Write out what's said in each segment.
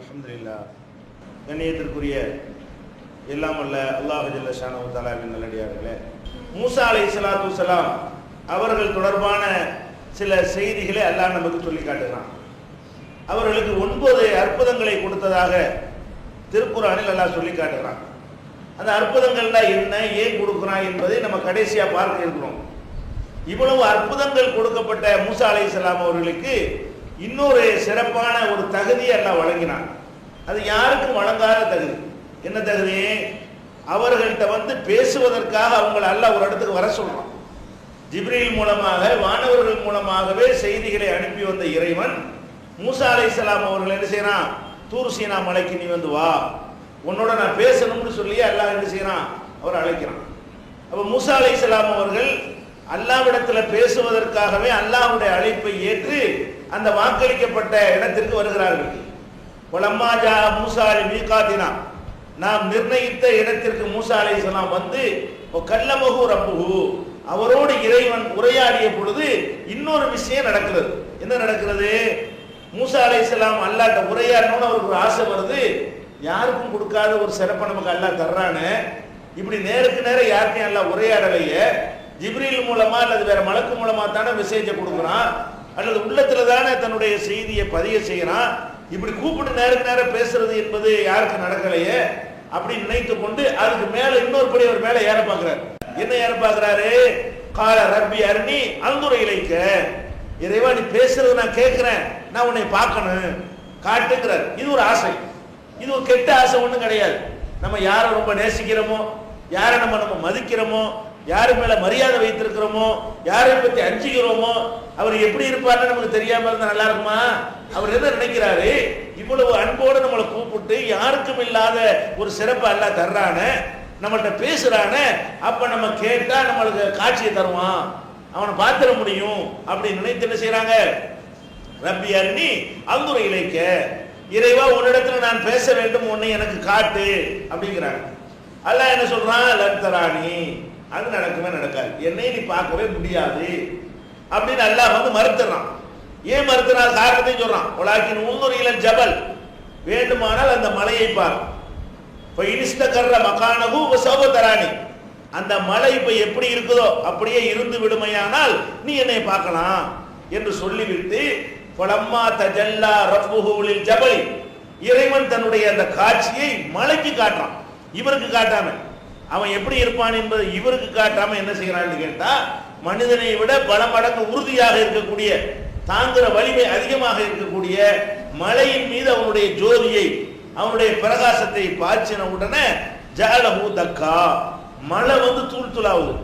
அல்ஹம்துலில்லாஹ். கண்ணியத்திற்குரிய எல்லாம் அல்ல அல்லாஹ் ஜல்ல ஷானஹு தஆலாவின் நல்லடியார்களே, மூசா அலைஹிஸ்ஸலாத்து வஸலாம் அவர்கள் தொடர்பான சில செய்திகளை அல்லாஹ் நமக்கு சொல்லி காட்டுகிறான். அவர்களுக்கு 9 அற்புதங்களை கொடுத்ததாக திருக்குர்ஆனில் அல்லாஹ் சொல்லி காட்டுகிறான். அந்த அற்புதங்கள்லாம் என்ன, ஏன் கொடுக்குறான் என்பதை நம்ம கடைசியா பார்க்க இருக்கிறோம். இவ்வளவு அற்புதங்கள் கொடுக்கப்பட்ட மூசா அலைஹிஸ்ஸலாம் அவர்களுக்கு இன்னொரு சிறப்பான ஒரு தகுதியை அல்லாஹ் வழங்கினான். அது யாருக்கும் வழங்காத தகுதி. என்ன தகுதி? அவர்கள்ட்ட பேசுவதற்காக அவங்களை அல்லாஹ் ஒரு இடத்துக்கு வர சொல்றான். ஜிப்ரீல் மூலமாக, வானவர்கள் மூலமாகவே செய்திகளை அனுப்பி வந்த இறைவன் மூசா அலைஹிஸ்ஸலாம் அவர்கள் என்ன செய்யறான்? தூர் சீனா மலைக்கு நீ வா, உன்னோட நான் பேசணும்னு சொல்லி அல்லாஹ் என்ன செய்யறான்? அவர் அழைக்கிறான். அப்ப மூசா அலைஹிஸ்ஸலாம் அவர்கள் அல்லாஹ்விடத்துல பேசுவதற்காகவே அல்லாஹ்வுடைய அழைப்பை ஏற்று அந்த வாக்களிக்கப்பட்ட இடத்திற்கு வருகிறார்கள். வலம்மா ஜா மூசா மீகாத்தினா, நாம் நிர்ணயித்த இடத்திற்கு மூசா அலைஹிஸ்ஸலாம் வந்து கல்லமஹு ரப்புஹு, அவரோடு இறைவன் உரையாடிய பொழுது இன்னொரு விஷயம் நடக்கிறது. என்ன நடக்கிறது? மூசா அலைஹிஸ்ஸலாம் அல்லாஹ்ட்ட உரையாடணும்னு அவருக்கு ஒரு ஆசை வருது. யாருக்கும் கொடுக்காத ஒரு சிறப்பை நமக்கு அல்லாஹ் தர்றானே, இப்படி நேருக்கு நேரம் யாருக்கும் அல்லாஹ் உரையாடலையே, ஜிப்ரீல் மூலமா அல்லது வேற மலக்கு மூலமா தானே மெசேஜை கொடுக்குறான், அல்லது உள்ளத்துல தானே தன்னுடைய செய்தியை பதிய செய்யறான். இப்படி கூப்பிட்டு நேருக்கு நேரம் பேசுறது என்பது யாருக்கு நடக்கலையே அப்படின்னு நினைத்து கொண்டு அதுக்கு மேல இன்னொரு படி அவர் மேல ஏற பார்க்கிறார். என்ன ஏற பார்க்கிறாரு? கால ரப்பி அர்னி அன்துர இலைக்க, இறைவா நீ பேசுறது நான் கேட்கிறேன், நான் உன்னை பார்க்கணும் காட்டுங்கிறார். இது ஒரு ஆசை. இது ஒரு கெட்ட ஆசை ஒன்றும் கிடையாது. நம்ம யாரை ரொம்ப நேசிக்கிறோமோ, யாரை நம்ம மதிக்கிறோமோ, யாரு மேல மரியாதை வைத்திருக்கிறோமோ, யாரை பத்தி அஞ்சுகிறோமோ, அவர் எப்படி இருப்பார்னு நமக்கு தெரியாம இருந்தா நல்லா இருக்குமா? அவர் என்ன நினைக்கிறாரு? இவ்வளவு அன்போடு நம்மளை கூப்பிட்டு யாருக்கும் இல்லாத ஒரு சிறப்பு அல்லாஹ் தர்றானே, நம்மள்ட்ட பேசுறானே, அப்ப நம்ம கேட்டா நம்மளுக்கு காட்சியை தருவான், அவனை பார்த்திட முடியும் அப்படின்னு நினைத்து என்ன செய்யறாங்க? ரப்பி அர்னி அன்துர இலைக்க, இறைவா உன்னிடத்துல நான் பேச வேண்டும், உன்னை எனக்கு காட்டு அப்படிங்கிறாங்க. அல்லாஹ் என்ன சொல்றான்? லன் தரானி, அது நடக்கவே நடக்காது, என்னை நீ பார்க்கவே முடியாது அப்படின்னு அல்லாஹ் மறுத்துறான். ஏன் மறுத்துறான்? காரணத்தையும் சொல்றான். வலாக்கின் உன்துர இலல் ஜபல், வேண்டுமானால் அந்த மலையை பார், இப்ப இனிஸ்தகர்ர மகானஹு வஸௌப தரானி, அந்த மலை இப்ப எப்படி இருக்குதோ அப்படியே இருந்து விடுமையானால் நீ என்னை பார்க்கலாம் என்று சொல்லிவிட்டு ஃபலம்மா தஜல்லா ரப்புஹு லில் ஜபல், இறைவன் தன்னுடைய அந்த காட்சியை மலைக்கு காட்டுறான், இவருக்கு காட்டாம. அவன் எப்படி இருப்பான் என்பதை இவருக்கு காட்டாம என்ன செய்யறான்னு கேட்டா, மனிதனை விட பல மடங்கு உறுதியாக இருக்கக்கூடிய, தாங்குற வலிமை அதிகமாக இருக்கக்கூடிய மலையின் மீது அவனுடைய ஜோதியை, அவனுடைய பிரகாசத்தை பாய்ச்சின உடனே ஜஅலஹு தக்கா, மலை தூள் தூளாகுது.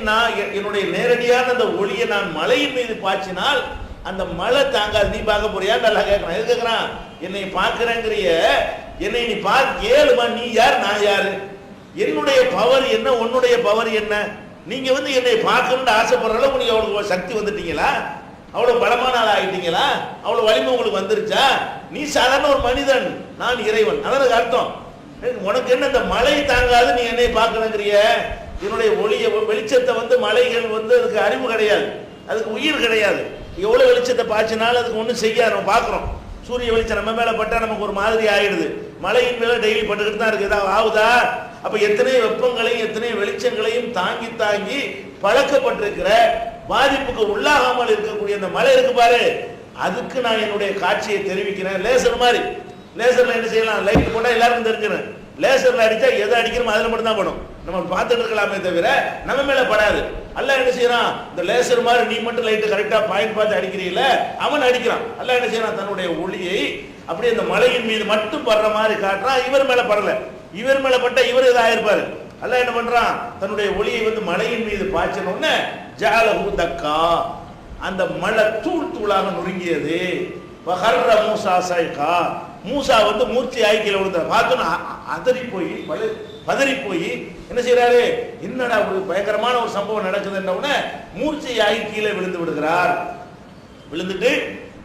நான் என்னுடைய நேரடியான அந்த ஒளியை நான் மலையின் மீது பாய்ச்சினால் அந்த மலை தாங்காது. நீ பார்க்க போறியா? நல்லா கேட்கறான். எது கேட்கறான்? என்னை பார்க்கிறேங்கிறிய, என்னை நீ பார்க்க ஏழுமா, நீ யார் நான் யாரு, என்னுடைய பவர் என்ன, உன்னுடைய பவர் என்ன, நீங்க என்னை பார்க்கணும்னு ஆசைப்படுற அளவுக்கு நீங்க அவ்வளவு சக்தி வந்துட்டீங்களா, அவ்வளவு பலமான ஆள் ஆகிட்டீங்களா, அவ்வளவு வலிமை உங்களுக்கு வந்துருச்சா? நீ சாதாரண ஒரு மனிதன், நான் இறைவன். அதான் அர்த்தம். உனக்கு என்ன இந்த மலை தாங்காது, நீ என்னை பார்க்கணுங்கிறிய, என்னுடைய ஒளிய வெளிச்சத்தை மலைகள் அதுக்கு அறிவு கிடையாது, அதுக்கு உயிர் கிடையாது. எவ்வளவு வெளிச்சத்தை பாய்ச்சினாலும் அதுக்கு ஒன்றும் செய்யாது. நம்ம பார்க்குறோம், சூரிய வெளிச்சம் நம்ம மேல பட்டா நமக்கு ஒரு மாதிரி ஆயிடுது, மலையின் மேல டெய்லி பட்டுக்கிட்டு தான் இருக்கு, ஏதாவது ஆகுதா? அப்ப எத்தனை வெப்பங்களையும் எத்தனை வெளிச்சங்களையும் தாங்கி தாங்கி பழக்கப்பட்டிருக்கிற, பாதிப்புக்கு உள்ளாகாமல் இருக்கக்கூடிய அந்த மலை இருக்கு பாரு, அதுக்கு நான் என்னுடைய காட்சியை தெரிவிக்கிறேன். லேசர் மாதிரி, லேசர்ல என்ன செய்யலாம்? லைட் போட்டா எல்லாருக்கும் தெரிஞ்சிடும். லேசர்ல அடிச்சா எதை அடிக்கிறோமோ அதுல மட்டும் தான் படும், நம்ம பார்த்துட்டு இருக்கலாமே தவிர நம்ம மேல படாது. அல்லாஹ் என்ன செய்யறான்? இந்த லேசர் மாதிரி நீ மட்டும் லைட் கரெக்டா பாயிண்ட் பார்த்து அடிக்கிறீல்ல, அவன் அடிக்கிறான். அல்லாஹ் என்ன செய்யறான்? தன்னுடைய ஒளியை அப்படியே அந்த மலையின் மீது மட்டும் படுற மாதிரி காட்டுறான். இவர் மேல படல, இவர் மேல பட்ட இவர் ஏதா இருப்பாரு. அல்லாஹ் என்ன பண்றான்? தன்னுடைய ஒளியை மலையின் மீது பாய்ச்சணும்னு ஜஅலஹு தக்கா, அந்த மலை தூள் தூளாக நொறுங்கியது. வஹர்ர மூசா சைகா, மூசா மூர்ச்சி ஆகி கீழே விழுந்தார். பார்த்தோன்னா அதறி போய் பதறி போய் என்ன செய்யறாரு? என்னடா ஒரு பயங்கரமான ஒரு சம்பவம் நடக்குதுன்னு மூர்ச்சி ஆகி கீழே விழுந்து விடுகிறார். விழுந்துட்டு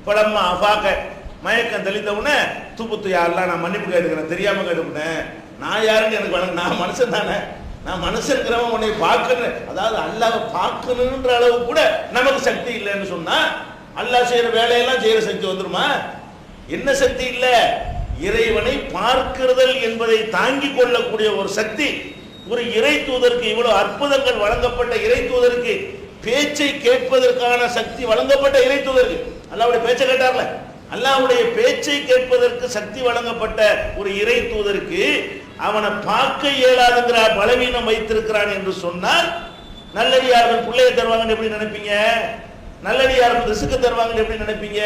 பலம்மா அஃபாக்க, மயக்கம் தெளிந்தவுடனே துப்புத்து யாரெல்லாம் நான் மன்னிப்பு கேட்டுக்கிறேன், தெரியாம கேட்டுக்கிட்டேன், நான் யாருன்னு எனக்கு வழங்க, நான் மனுஷன் தானே, நான் மனுஷனுக்கிறவன் உன்னை பார்க்கணும், அதாவது அல்லாஹ் பார்க்கணுன்ற அளவு கூட நமக்கு சக்தி இல்லைன்னு சொன்னா அல்லாஹ் செய்யற வேலையெல்லாம் செய்யற சக்தி வந்துருமா? என்ன சக்தி இல்லை? இறைவனை பார்க்கிறதல் என்பதை தாங்கிக் கொள்ளக்கூடிய ஒரு சக்தி ஒரு இறை தூதருக்கு, இவ்வளவு அற்புதங்கள் வழங்கப்பட்ட இறை தூதருக்கு, பேச்சை கேட்பதற்கான சக்தி வழங்கப்பட்ட இறை தூதருக்கு, அல்லாஹ்வுடைய பேச்சை கேட்டார்ல, அல்லாஹ்வுடைய பேச்சை கேட்பதற்கு சக்தி வழங்கப்பட்ட ஒரு இறை தூதருக்கு அவனை பார்க்க இயலாதுங்கிற பலவீனம் வைத்திருக்கிறான் என்று சொன்னால், நல்லடியார்கள் பிள்ளைய தருவாங்கன்னு எப்படி நினைப்பீங்க? நல்லடியார்கள் ரிசுக்கு தருவாங்கன்னு எப்படி நினைப்பீங்க?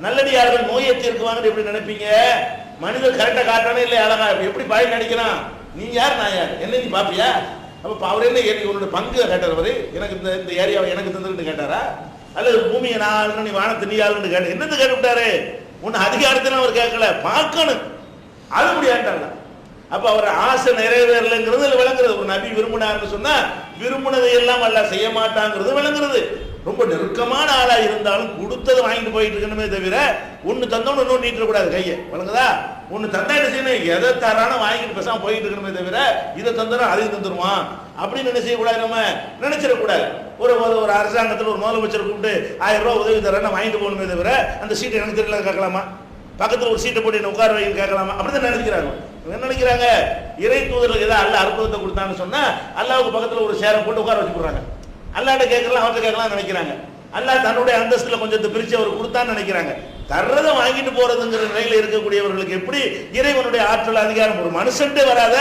நல்லடியார்கள் நோயை தீர்க்குவாங்கன்னு எப்படி நினைப்பீங்க? மனிதர் கரெக்டா காட்டானே இல்லை, அழகா எப்படி பாய் நடிக்கிறான், நீ யார் நான் யார், என்ன நீ பாப்பியா? அப்ப அவர் என்ன உன்னோட பங்கு கேட்டார், அவரு எனக்கு இந்த ஏரியாவை எனக்கு தந்துட்டு கேட்டாரா, அல்லது பூமியை நான் நீ வானத்தை நீ ஆளுன்னு கேட்ட, என்னது கேட்டுவிட்டாரு? உன்னை அதிகாரத்தில் அவர் கேட்கல, பார்க்கணும், அது முடியாட்டாங்க. அப்ப அவர் ஆசை நிறைவேறலைங்கிறது விளங்குறது. ஒரு நபி விரும்பினார்னு சொன்னா விரும்பினதை எல்லாம் அல்லாஹ் செய்ய மாட்டாங்கிறது விளங்குறது. ரொம்ப நெருக்கமான ஆளா இருந்தாலும் கொடுத்ததை வாங்கிட்டு போயிட்டு இருக்கணுமே தவிர ஒன்னு தந்தோன்னு இன்னொன்று நீட்டு கூடாது கையை, விளங்குதா? ஒன்னு தந்தா என்ன செய்யணும், எதை தரான வாங்கிட்டு பேசாம போயிட்டு இருக்கணுமே தவிர இதை தந்துடும் அதையும் தந்துருவான் அப்படின்னு என்ன செய்யக்கூடாது, நம்ம நினைச்சிடக்கூடாது. ஒரு அரசாங்கத்தில் ஒரு முதலமைச்சர் கூப்பிட்டு 1000 ரூபாய் உதவி தரேன்னு வாங்கிட்டு போகணுமே தவிர அந்த சீட்டை எனக்கு தெரியல கேட்கலாமா, பக்கத்தில் ஒரு சீட்டை போட்டு என்ன உட்கார வைன்னு கேட்கலாமா? அப்படிதான் நினைக்கிறாங்க. என்ன நினைக்கிறாங்க, இறை தூதர்களுக்கு ஏதாவது அல்ல அற்புதத்தை கொடுத்தான்னு சொன்னா அல்லாவுக்கு பக்கத்தில் ஒரு சேரை போட்டு உட்கார வச்சு போடுறாங்க. அல்லாட்ட கேட்கலாம் அவர்கிட்ட கேட்கலாம் நினைக்கிறாங்க. அல்லாஹ் தன்னுடைய அந்தஸ்துல கொஞ்சத்தை பிரிச்சு அவர் கொடுத்தான்னு நினைக்கிறாங்க. தர்றதை வாங்கிட்டு போறதுங்கிற நிலையில இருக்கக்கூடியவர்களுக்கு எப்படி இறைவனுடைய ஆற்றல் அதிகாரம் ஒரு மனுஷன்ட்டே வராத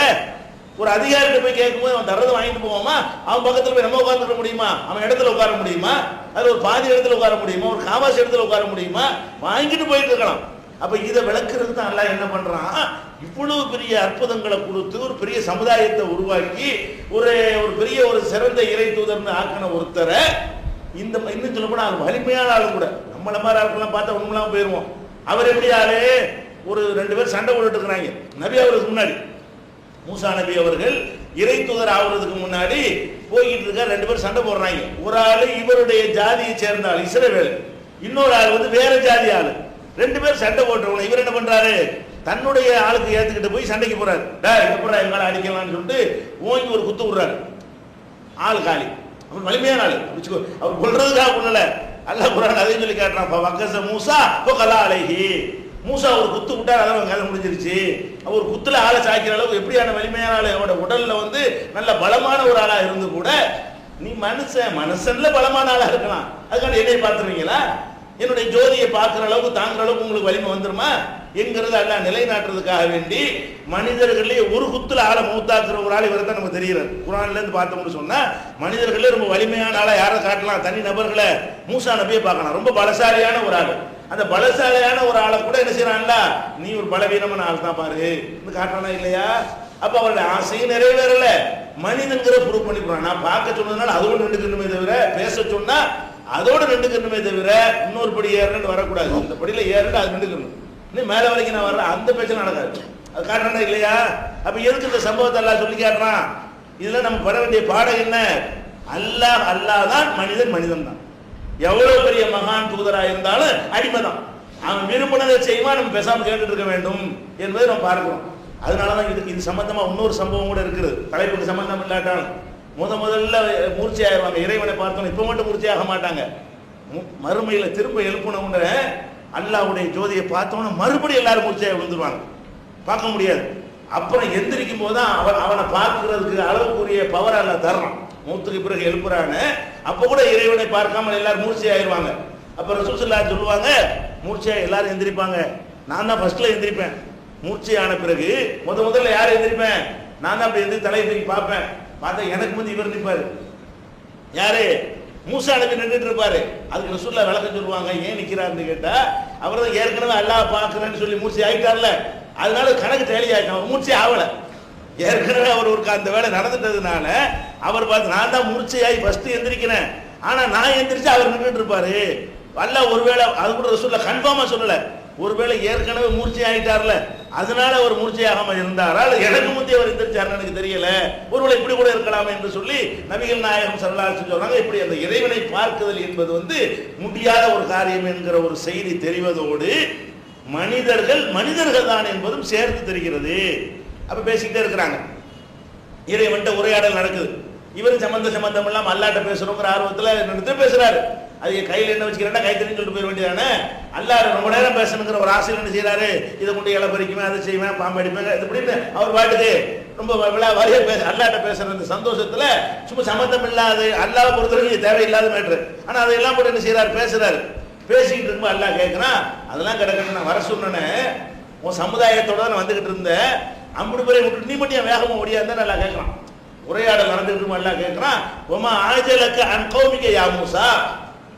ஒரு அதிகாரிகிட்ட போய் கேட்கும்போது அவன் தர்றதை வாங்கிட்டு போவோமா, அவன் பக்கத்துல போய் நம்ம உட்கார்ந்துட முடியுமா, அவன் இடத்துல உட்கார முடியுமா, அது ஒரு பாதி இடத்துல உட்கார முடியுமா, ஒரு காவாசி இடத்துல உட்கார முடியுமா, வாங்கிட்டு போயிட்டு இருக்கலாம். அப்ப இதை விளக்குறது தான் அல்லாஹ் என்ன பண்றான், இவ்வளவு பெரிய அற்புதங்களை கொடுத்து ஒரு பெரிய சமுதாயத்தை உருவாக்கி ஒரு பெரிய ஒரு சிறந்த இறை தூதர்னு ஆக்கின ஒருத்தரை இந்த இன்னும் சொல்ல போனா வலிமையான ஆளு கூட, நம்மள மாதிரி ஆட்கள்லாம் பார்த்தா ஒண்ணுலாம் போயிருவோம். அவர் எப்படி ஆளு, ஒரு 2 பேர் சண்டை போட்டுட்டு இருக்கிறாங்க நபி அவருக்கு முன்னாடி. மூசா நபி அவர்கள் இறை தூதர் ஆகுறதுக்கு முன்னாடி போய்கிட்டு இருக்க 2 பேர் சண்டை போடுறாங்க. ஒரு ஆளு இவருடைய ஜாதியை சேர்ந்த ஆள் இஸ்ரவேல், இன்னொரு ஆள் வந்து வேற ஜாதி ஆளு. 2 பேர் சண்டை போட்டுருவோம். இவர் என்ன பண்றாரு, தன்னுடைய ஆளுக்கு ஏத்துக்கிட்டு போய் சண்டைக்கு போறாரு. எப்படா எங்கால அடிக்கலாம்னு சொல்லிட்டு ஓங்கி ஒரு குத்து விடுறாரு. ஆள் காலி. அவர் வலிமையான ஆளு, அவர் கொல்றதுக்காக கொள்ளல. அல்லாஹ் குர்ஆன் அதையும் சொல்லி காட்டுறான், வக்கஸ மூசா வகலா அலைஹி. மூசா ஒரு குத்து விட்டார், அதெல்லாம் கதை முடிஞ்சிருச்சு. அவர் குத்துல ஆளை சாய்க்கிற அளவுக்கு எப்படியான வலிமையான ஆளு, அவரோட உடல்ல வந்து நல்ல பலமான ஒரு ஆளா இருந்து கூட நீ மனுஷன்ல பலமான ஆளா இருக்கலாம், அதுக்கான என்னை பார்த்துருவீங்களா, என்னுடைய ஜோதியை பார்க்கிற அளவுக்கு தாங்குற அளவுக்கு உங்களுக்கு வலிமை வந்துருமா என்கிறது அல்லாஹ் நிலைநாட்டுறதுக்காக வேண்டி மனிதர்களே ஒரு குத்துல ஆளை மௌத்தாக்குற ஒரு ஆள் இவரை தான் நமக்கு தெரியுறாரு. குர்ஆன்ல இருந்து பார்த்தோம்னு சொன்னா மனிதர்களே ரொம்ப வலிமையான ஆளை யாரை காட்டலாம், தனி நபர்களை மூசா நபியை பார்க்கலாம், ரொம்ப பலசாலியான ஒரு ஆள். அந்த பலசாலியான ஒரு ஆளை கூட என்ன செய்யறான்ல, நீ ஒரு பலவீனமான ஆள் தான் பாரு காட்டுறானா இல்லையா? அப்ப அவருடைய ஆசையும் நிறைவேறல, மனிதன்கிற ப்ரூவ் பண்ணி போறான். நான் பார்க்க சொன்னதுனால அதோட நின்றுக்கணுமே தவிர, பேச சொன்னா அதோட நின்றுக்கணுமே தவிர இன்னொரு படி ஏறணும்னு வரக்கூடாது. அந்த படியில ஏறணும் அது நின்றுக்கணும், இன்னும் மேல வரைக்கும் நான் வர்றேன் அந்த பேச்சு நடக்காது. அது காட்டுறானா இல்லையா? அப்ப எதுக்கு இந்த சம்பவத்தை எல்லாம் சொல்லி காட்டுறான்? இதுல நம்ம பெற வேண்டிய பாடம் என்ன, அல்லாஹ் தான் மனிதன், மனிதன் தான். எவ்வளவு பெரிய மகான் தூதராக இருந்தாலும் அடிமை தான். அவன் விரும்பினதை செய்வான், நம்ம பேசாம கேட்டுட்டு இருக்க வேண்டும் என்பதை நம்ம பார்க்கிறோம். அதனாலதான் இது சம்பந்தமா இன்னொரு சம்பவம் கூட இருக்குது, தலைப்புக்கு சம்பந்தம் இல்லாட்டாலும். முதல்ல மூர்ச்சி ஆயிடுவாங்க இறைவனை பார்த்தோம். இப்ப மட்டும் மூர்ச்சி ஆக மாட்டாங்க, மறுமையில திரும்ப எழுப்பினவுட அல்லாஹ்வுடைய ஜோதியை பார்த்தோம்னா மறுபடியும் எல்லாரும் மூர்ச்சியாக விழுந்துருவாங்க, பார்க்க முடியாது. அப்புறம் எந்திரிக்கும் போதுதான் அவனை பார்க்கறதுக்கு அளவுக்குரிய பவர் அல்லாஹ் தர்றான். மூத்துக்கு பிறகு எழுப்புறான்னு அப்ப கூட இறைவனை பார்க்காம எல்லாரும் மூர்ச்சி ஆயிடுவாங்க. அப்ப ரசூல் ஸல்லல்லாஹு சொல்லுவாங்க, மூர்ச்சியா எல்லாரும் எந்திரிப்பாங்க, நான் தான் ஃபர்ஸ்ட்ல எந்திரிப்பேன். மூர்ச்சி ஆன பிறகு முதல்ல யார் எந்திரிப்பேன், நான் தான் அப்படி எந்திரி தலையை தூக்கி பார்ப்பேன். பார்த்தா எனக்கு வந்து இவர் நிற்பாரு, யாரு, மூசா நபி நின்றுட்டு இருப்பாரு. அதுக்கு ரசூலுல்லாஹ் விளக்கம் சொல்லுவாங்க, ஏன் நிக்கிறாருன்னு கேட்டா அவர் தான் ஏற்கனவே அல்லாஹ் பார்க்கிறேன்னு சொல்லி மூர்ச்சி ஆயிட்டார்ல, அதனால கணக்கு டேலி ஆயிட்டான், மூர்ச்சி ஆகல. ஏற்கனவே அவருக்கு அந்த வேலை நடந்துட்டதுனால அவர் பார்த்து நான் தான் மூர்ச்சையாகி ஃபர்ஸ்ட் எந்திரிக்கிறேன், ஆனா நான் எந்திரிச்சு அவர் நின்றுட்டு இருப்பாரு. அல்லாஹ் ஒருவேளை அது கூட ரசூலுல்லாஹ் கன்ஃபார்மா சொல்லல, ஒருவேளை ஏற்கனவே மூர்ச்சி ஆயிட்டார்ல அதனால அவர் மூர்ச்சியாகாம இருந்தாரா, எனக்கு முந்தைய அவர் எந்திரிச்சாருன்னு எனக்கு தெரியல, ஒருவேளை இப்படி கூட இருக்கலாமே என்று சொல்லி நபிகள் நாயகம் ஸல்லல்லாஹு அலைஹி வஸல்லம் சொல்றாங்க. இப்படி அந்த இறைவனை பார்க்குதல் என்பது வந்து முடியாத ஒரு காரியம் என்கிற ஒரு செய்தி தெரிவதோடு மனிதர்கள் தான் என்பதும் சேர்த்து தெரிகிறது. அப்ப பேசிக்கிட்டே இருக்கிறாங்க, இறைவன்ட்ட உரையாடல் நடக்குது. இவரும் சம்பந்தம் இல்லாம அல்லாட்ட பேசுறோங்கிற ஆர்வத்துல நின்று பேசுறாரு. அது கையில் என்ன வச்சுக்கிறேன்னா கை தெரிஞ்சு சொல்லிட்டு போயிட வேண்டியதானே. அல்லாஹ் ரொம்ப நேரம் பேசணுங்கிற ஒரு ஆசையில் என்ன செய்யறாரு, இதை கொண்டு இலை பறிக்குமே, அதை செய்வேன், பாம்பு அடிப்பேன், இது இப்படின்னு அவர் பாட்டுக்கு ரொம்ப விளையா பேச அல்லாட்ட பேசுற அந்த சந்தோஷத்துல சும்மா சம்மந்தம் இல்லாது அல்லாஹ் பொறுத்தவரைக்கும் தேவையில்லாத மேட்ரு. ஆனா அதையெல்லாம் கூட என்ன செய்யறாரு, பேசுறாரு. பேசிக்கிட்டு இருக்கும்போது அல்லாஹ் கேட்கிறான், அதெல்லாம் கிடக்கணும், நான் வர சொன்னேன், உன் சமுதாயத்தோட தான் வந்துகிட்டு இருந்தேன், 50 பேரை விட்டு நீ மட்டும் வேகமா ஓடியாருந்தா நல்லா கேட்கலாம். உரையாடல் நடந்துகிட்டு இருக்கும், எல்லாம் கேட்கிறான். ஒமா ஆஜலக்க அன் கௌமிக யா மூசா,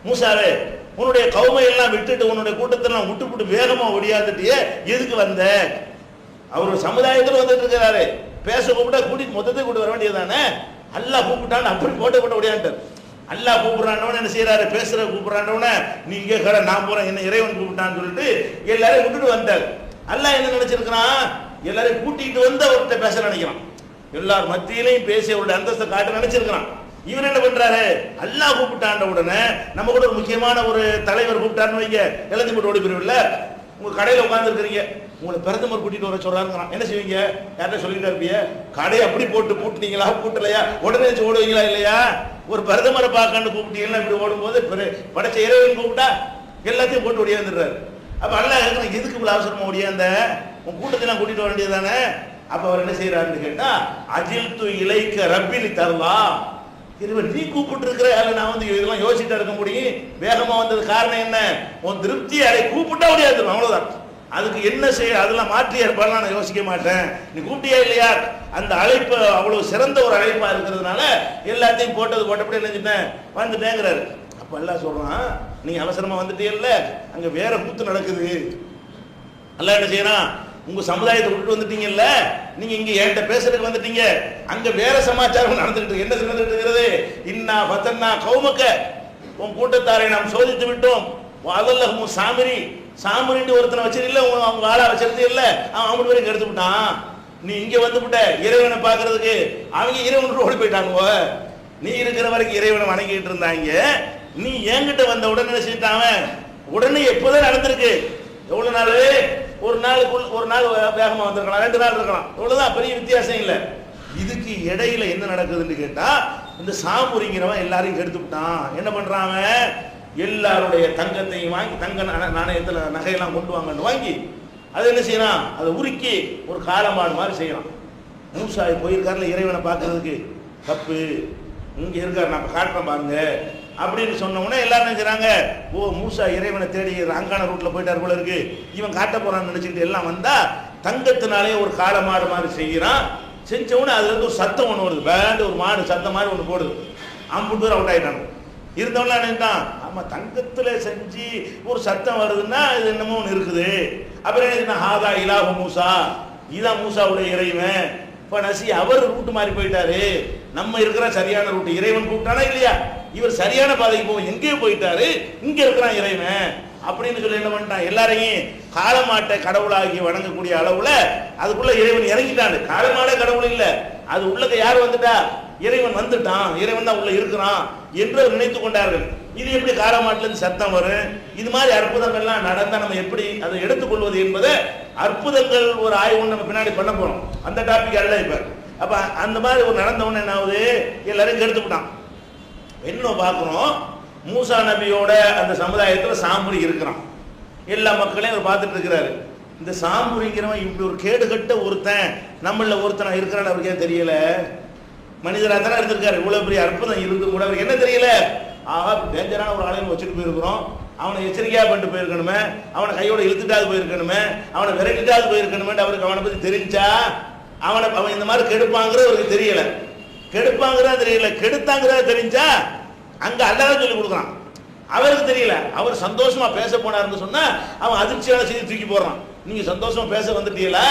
மூசாவே உன்னுடைய கௌமை எல்லாம் விட்டுட்டு உன்னுடைய கூட்டத்தெல்லாம் விட்டு வேகமா ஓடியாந்துட்டியே, எதுக்கு வந்த? அவர் சமுதாயத்தில் வந்துட்டு இருக்கிறாரு, பேச கூப்பிட்டா கூட்டிட்டு மொத்தத்தை கூட்டு வர வேண்டியதானே. அல்லாஹ் கூப்பிட்டான்னு அப்படி போட்ட ஓடியான்ட்டார். அல்லாஹ் கூப்பிடுறாண்டவன என்ன செய்யறாரு, பேசுற கூப்பிடுறாண்டவன நீ இங்கே கடை, நான் போறேன், என்ன இறைவன் கூப்பிட்டான்னு சொல்லிட்டு எல்லாரையும் விட்டுட்டு வந்தார். அல்லாஹ் என்ன நினைச்சிருக்கிறான், எல்லாரையும் கூட்டிட்டு வந்து அவர்கிட்ட பேச நினைக்கிறான். எல்லார் மத்தியிலையும் பேசி அவருடைய அந்தஸ்தை காட்ட நினைச்சிருக்கிறான். இவர் என்ன பண்றாரு, அல்லாஹ் கூப்பிட்டாண்ட உடனே நம்ம கூட ஒரு முக்கியமான ஒரு தலைவர் கூப்பிட்டாருன்னு வைங்க, எழுதி போட்டு ஓடி போயிருவில்ல. உங்க கடையில உட்கார்ந்து இருக்கிறீங்க, உங்களை பிரதமர் கூட்டிட்டு வர சொல்றாருங்கிறான். என்ன செய்வீங்க, யார்கிட்ட சொல்லிட்டு இருப்பீங்க, கடையை அப்படி போட்டு பூட்டினீங்களா பூட்டலையா, உடனே ஓடுவீங்களா இல்லையா? ஒரு பிரதமரை பார்க்கன்னு கூப்பிட்டீங்கன்னா இப்படி ஓடும்போது படைச்ச இறைவன் கூப்பிட்டா எல்லாத்தையும் போட்டு ஓடியாந்துடுறாரு. அப்ப அல்லாஹ் கேட்கணும், எதுக்கு இவ்வளவு அவசரமா ஓடியாந்த, உன் கூட்டத்தெல்லாம் கூட்டிட்டு வர வேண்டியதானே. அப்ப அவர் என்ன செய்யறாருன்னு கேட்டா, அஜில் து இலைக்க ரப்பிலி தரலாம், இறைவன் நீ கூப்பிட்டு இருக்கிற, நான் வந்து இதெல்லாம் யோசிச்சுட்டா இருக்க முடியும், வேகமா வந்தது காரணம் என்ன, உன் திருப்தி அதை கூப்பிட்டா முடியாது, அவ்வளவுதான். அதுக்கு என்ன செய்ய, அதெல்லாம் மாற்றி ஏற்பாடுலாம் நான் யோசிக்க மாட்டேன், நீ கூப்பிட்டியா இல்லையா, அந்த அழைப்பு அவ்வளவு சிறந்த ஒரு அழைப்பா இருக்கிறதுனால எல்லாத்தையும் போட்டபடி நினைச்சிட்டேன் வந்துட்டேங்கிறாரு. அப்ப எல்லாம் சொல்றான், நீங்க அவசரமா வந்துட்டீங்கல்ல, அங்க வேற கூத்து நடக்குது. எல்லாம் என்ன செய்யறான், உங்க சமுதாயத்தை விட்டு வந்துட்டீங்கல்ல, நீங்க இங்க என்கிட்ட பேசுறதுக்கு வந்துட்டீங்க, அங்க வேற சமாச்சாரம் நடந்துட்டு என்ன நடந்துட்டு இருக்கிறது, இன்னா பத்தன்னா கௌமக்க, உன் கூட்டத்தாரை நாம் சோதித்து விட்டோம், அதல்லஹும் சாமிரி, சாமிரின்னு ஒருத்தனை வச்சிருக்கல, அவங்க ஆளா வச்சிருந்தே இல்ல, அவன் 50 பேருக்கு எடுத்து விட்டான். நீ இங்க வந்து விட்ட இறைவனை பாக்குறதுக்கு, அவங்க இறைவன் ஓடி போயிட்டாங்க. நீ இருக்கிற வரைக்கும் இறைவனை வணங்கிட்டு இருந்தாங்க, நீ என்கிட்ட வந்த உடனே என்ன செஞ்சிட்டான், உடனே எப்போதான் நடந்திருக்கு, எவ்வளவு நாள், ஒரு நாள் வேகமா வந்திருக்கலாம், 2 நாள் இருக்கலாம், இவ்வளவுதான், பெரிய வித்தியாசம் இல்லை. இதுக்கு இடையில என்ன நடக்குதுன்னு கேட்டா, இந்த சாமுரிங்கிறவன் எல்லாரையும் கெடுத்து விட்டான். என்ன பண்றான், எல்லாருடைய தங்கத்தையும் வாங்கி, தங்க நாணயத்துல நகையெல்லாம் கொண்டு வாங்கன்னு வாங்கி, அது என்ன செய்யறான், அதை உருக்கி ஒரு காலமாடு மாதிரி செய்யறான். மூசா போயிருக்காருல இறைவனை பார்க்கறதுக்கு, தப்பு, இங்க இருக்காரு, நான் காட்டுறேன் பாருங்க அப்படின்னு சொன்ன உடனே எல்லாரும் நினைக்கிறாங்க, ஓ மூசா இறைவனை தேடி அங்கான ரூட்ல போயிட்டார் போல இருக்கு, இவன் காட்ட போறான்னு நினைச்சுட்டு எல்லாம் வந்தா, தங்கத்தினாலே ஒரு காலமாடு மாதிரி செய்யறான். செஞ்ச உடனே அதுல இருந்து ஒரு சத்தம் ஒண்ணு வருது, வேண்டு ஒரு மாடு சத்தம் மாதிரி ஒண்ணு போடுது. 50 பேர் அவுட் ஆயிட்டாங்க. இருந்தவன்லாம் நினைட்டான், ஆமா தங்கத்துல செஞ்சு ஒரு சத்தம் வருதுன்னா இது என்னமோ ஒண்ணு இருக்குது. அப்புறம் என்ன, ஹாதா இலாஹு மூசா, இதான் மூசாவுடைய இறைவன். இப்ப நசி அவர் ரூட்டு மாறி போயிட்டாரு, நம்ம இருக்கிற சரியான ரூட்டு, இறைவன் கூப்பிட்டானா இல்லையா, இவர் சரியான பாதைக்கு போவோம், எங்கேயோ போயிட்டாரு, இங்க இருக்கிறான் இறைவன் அப்படின்னு சொல்லி என்ன பண்ணிட்டான், எல்லாரையும் காலமாட்டை கடவுளாகி வணங்கக்கூடிய அளவுல அதுக்குள்ள இறைவன் இறங்கிட்டான். காலமாட கடவுள் இல்ல, அது உள்ளக்க யார் வந்துட்டா, இறைவன் வந்துட்டான், இறைவன் தான் உள்ள இருக்கிறான் என்று நினைத்து கொண்டார்கள். இது எப்படி காலமாட்டிலிருந்து சத்தம் வரும், இது மாதிரி அற்புதங்கள்லாம் நடந்தா நம்ம எப்படி அதை எடுத்துக்கொள்வது என்பது அற்புதங்கள் ஒரு ஆய்வு நம்ம பின்னாடி பண்ண போறோம், அந்த டாபிக் அல்ல இப்ப. அப்ப அந்த மாதிரி ஒரு நடந்தவன என்ன ஆகுது, எல்லாரும் கெடுத்துக்கிட்டான். என்ன பார்க்கிறோம், மூசா நபியோட அந்த சமுதாயத்தில் சாம்புரி இருக்கிறான், எல்லா மக்களையும் அவர் பார்த்துட்டு இருக்கிறாரு. இந்த சாம்புரிங்கிறவன் இப்படி ஒரு கேடுகட்ட ஒருத்தன் நம்மள ஒருத்தனா இருக்கிறான்னு அவருக்கு ஏன் தெரியல, மனிதராக தானே இருந்திருக்காரு, இவ்வளவு பெரிய அற்புதம் இருந்தும் கூட அவருக்கு என்ன தெரியல, ஆஹா டேஞ்சரான ஒரு ஆளையும் வச்சுட்டு போயிருக்கிறோம், அவனை எச்சரிக்கையா பண்ணிட்டு போயிருக்கணுமே, அவனை கையோட இழுத்துட்டாது போயிருக்கணுமே, அவனை விரட்டிட்டாது போயிருக்கணுமே, அவருக்கு அவனை பத்தி தெரிஞ்சா அவன் இந்த மாதிரி கெடுப்பாங்கிறது அவருக்கு தெரியல, கெடுப்பாங்கிறதா தெரியல, கெடுத்தாங்கிறதா தெரிஞ்சா அங்க அல்லாஹ் சொல்லி கொடுக்குறான், அவருக்கு தெரியல. அவர் சந்தோஷமா பேச போனாருன்னு சொன்னா அவன் அதிர்ச்சியான செய்தி தூக்கி போடுறான், நீங்க சந்தோஷமா பேச வந்துட்டீங்களா,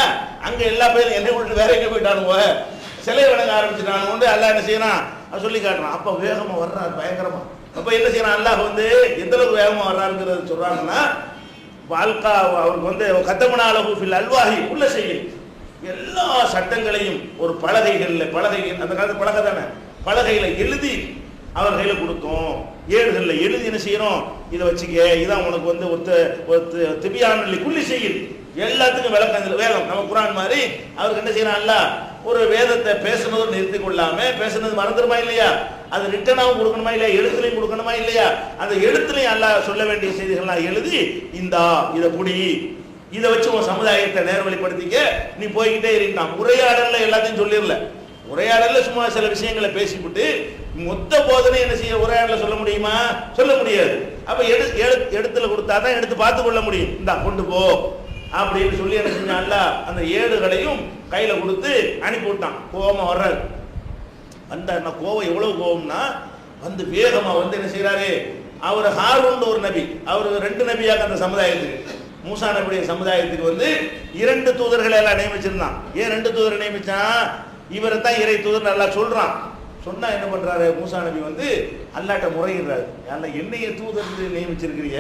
அங்க எல்லா பேரும் என்னை விட்டு வேற எங்க போயிட்டானுவ, சிலை வணங்க ஆரம்பிச்சுட்டானு அல்லாஹ் என்ன செய்யறான், அவன் சொல்லி காட்டுறான். அப்ப வேகமா வர்றாரு பயங்கரமா. அப்ப என்ன செய்யறான், அல்லாஹ் வந்து எந்த அளவுக்கு வேகமா வர்றாருங்கிறது சொல்றாங்கன்னா, வாழ்க்கா அவருக்கு வந்து கத்தமனா அலகு ஃபில் அல்வாஹி உள்ள செய்யும் எல்லா சட்டங்களையும் ஒரு பலகைகள் அந்த காலத்து பலகை தானே, பலகையில எழுதி அவர் கையில கொடுத்தோம், ஏடுகள்ல எழுதி என்ன செய்யறோம், இதை வச்சுக்க, இதான் உனக்கு வந்து ஒரு திபியானல்லி குள்ளி செய்யும், எல்லாத்துக்கும் விளக்கம் வேதம் நம்ம குரான் மாதிரி. அவருக்கு என்ன செய்யறான், அல்ல ஒரு வேதத்தை பேசுனதும் நிறுத்தி கொள்ளாம, பேசுனது மறந்துருமா இல்லையா, அது ரிட்டனாவும் கொடுக்கணுமா இல்லையா, எழுத்துலையும் கொடுக்கணுமா இல்லையா? அந்த எழுத்துலையும் அல்லாஹ் சொல்ல வேண்டிய செய்திகள்லாம் எழுதி இந்தா இதை குடி, இதை வச்சு உன் சமுதாயத்தை நேர்வழிப்படுத்திக்க, நீ போய்கிட்டே இருக்கான். உரையாடல்ல எல்லாத்தையும் சொல்லிடல, உரையாடல்ல சும்மா சில விஷயங்களை பேசிவிட்டு மொத்த போதனை என்ன செய்ய உரையாடல சொல்ல முடியுமா? சொல்ல முடியாது. அப்ப எழுத்துல கொடுத்தா தான் எடுத்து பார்த்து கொள்ள முடியும். இந்தா கொண்டு போ அப்படின்னு சொல்லி என்ன செஞ்சான்ல, அந்த ஏடுகளையும் கையில கொடுத்து அனுப்பி விட்டான். கோபமா வர்றாரு, வந்தாருன்னா கோவம் எவ்வளவு கோபம்னா வந்து வேகமா வந்து என்ன செய்யறாரு, அவர் ஹாரூன் ஒரு நபி, அவர் 2 நபியாக அந்த சமுதாயத்துக்கு, மூசா நபியுடைய சமுதாயத்துக்கு வந்து 2 தூதர்களை எல்லாம் நியமிச்சிருந்தான். ஏன் 2 தூதரை நியமிச்சான்? இவரை தான் இறை தூதர் நல்லா சொல்றான். சொன்னா என்ன பண்றாரு, மூசா நபி வந்து அல்லாட்ட முறையிடுறாரு, என்னைய தூதர் நியமிச்சிருக்கிறிய,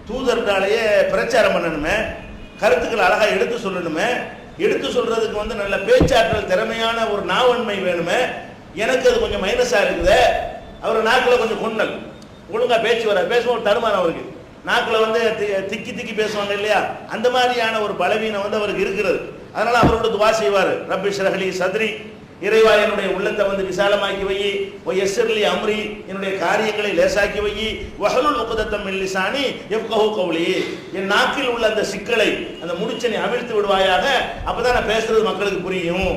தூதர்னாலேயே பிரச்சாரம் பண்ணணுமே, கருத்துக்கள் அழகா எடுத்து சொல்லணுமே, எடுத்து சொல்றதுக்கு வந்து நல்ல பேச்சாற்றல் திறமையான ஒரு நாவன்மை வேணுமே, எனக்கு அது கொஞ்சம் மைனஸா இருக்குது. அவர் நாக்கில் கொஞ்சம் கொண்டல், ஒழுங்கா பேச்சு வர பேசுவோம் தடுமாறும், அவருக்கு நாக்கில் வந்து திக்கி திக்கி பேசுவாங்க இல்லையா, அந்த மாதிரியான ஒரு பலவீனம் வந்து அவருக்கு இருக்கிறது. அதனால அவரோட துவா செய்வார், ரப்பி ஷ்ரஹ்லி சத்ரி, இறைவா என்னுடைய உள்ளத்தை வந்து விசாலமாக்கி வை, யஸ்ஸிர்லி அம்ரி என்னுடைய காரியங்களை லேசாக்கி வை, வஹலுல் உக்தத்தம் மின் லிசானி யஃப்கஹு கௌலி என் நாக்கில் உள்ள அந்த சிக்கலை அந்த முடிச்சனை அவிழ்த்து விடுவாயாக, அப்பதான் நான் பேசுறது மக்களுக்கு புரியும்.